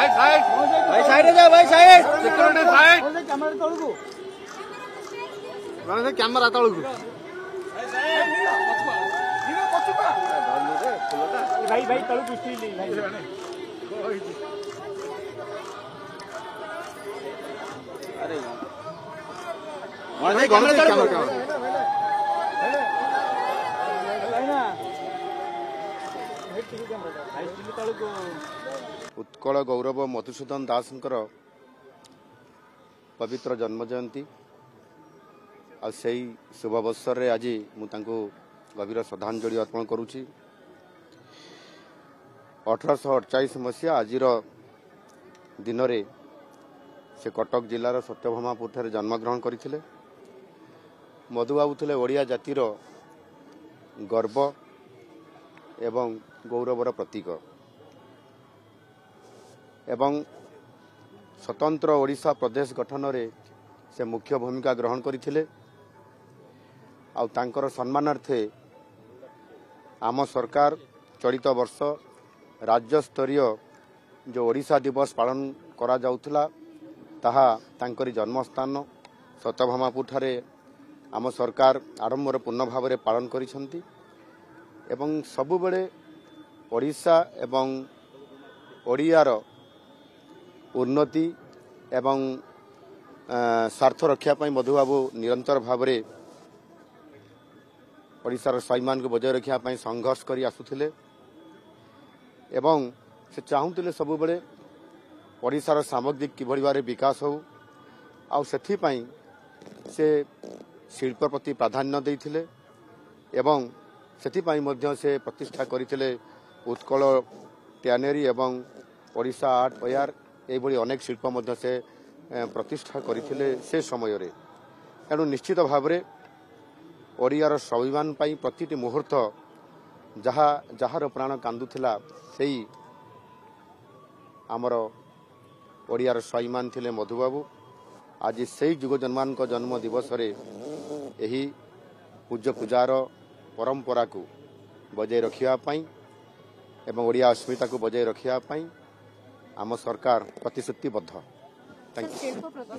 भाई साइड जा भाई साइड सिक्योरिटी साइड कैमरा तलू भाई भाई तलू अरे उत्कल गौरव मधुसूदन दासंकर पवित्र जन्म जयंती आ शुभ अवसर रे आज मुझे गभीर श्रद्धांजलि अर्पण करुच्ची। 1848 मसीहा आज दिन में से कटक जिलार सत्यभामापुर ठारे जन्मग्रहण करते। मधुबाबू थे ओडिया जातिर गर्व एवं गौरवर प्रतीक एवं स्वतंत्र ओडिशा प्रदेश गठन रे से मुख्य भूमिका ग्रहण करते। आंकर सम्मानार्थे आम सरकार चलित वर्ष राज्य स्तरीय जो ओडिशा दिवस पालन करा जाउथला ताहा तांकरी जन्मस्थान सत्यभामापुर ठारे आम सरकार आरंभर पूर्ण भाव में पालन करिसंती एवं सबुबले ओडिशा एवं ओडियार उन्नति एवं स्वार्थ रक्षा पाई मधुबाबू निरंतर भाव में ओडिशार स्वाभिमान को बजाय रखा पाई संघर्ष करी आसुथिले एवं से चाहूले सबुबले ओडिशार सामग्रिक किभली भाव विकास हो आउ सेथिपाई से शिल्प प्रति प्राधान्य देइथिले एवं सेथिपाई मध्य से प्रतिष्ठा करथिले उत्कल ट्यानेरी एवं ओडिशा आर्ट पयार एभली अनेक शिल्प मध्य से प्रतिष्ठा करथिले से समय रे। तेणु निश्चित भाव में ओडियार स्वाभिमान पाई प्रतिटी मुहूर्त जहार प्राण कांदुथिला सेई आमर ओडियार स्वाभिमान थिले मधुबाबू। आज से जुग जन्मान जन्म दिवस रे यही पूज्य पूजार परंपरा को बजाय रखिया पाई एवं ओडिया अस्मिता को बजाय रखिया पाई आम सरकार प्रतिश्रुतिबद्ध। Thank you.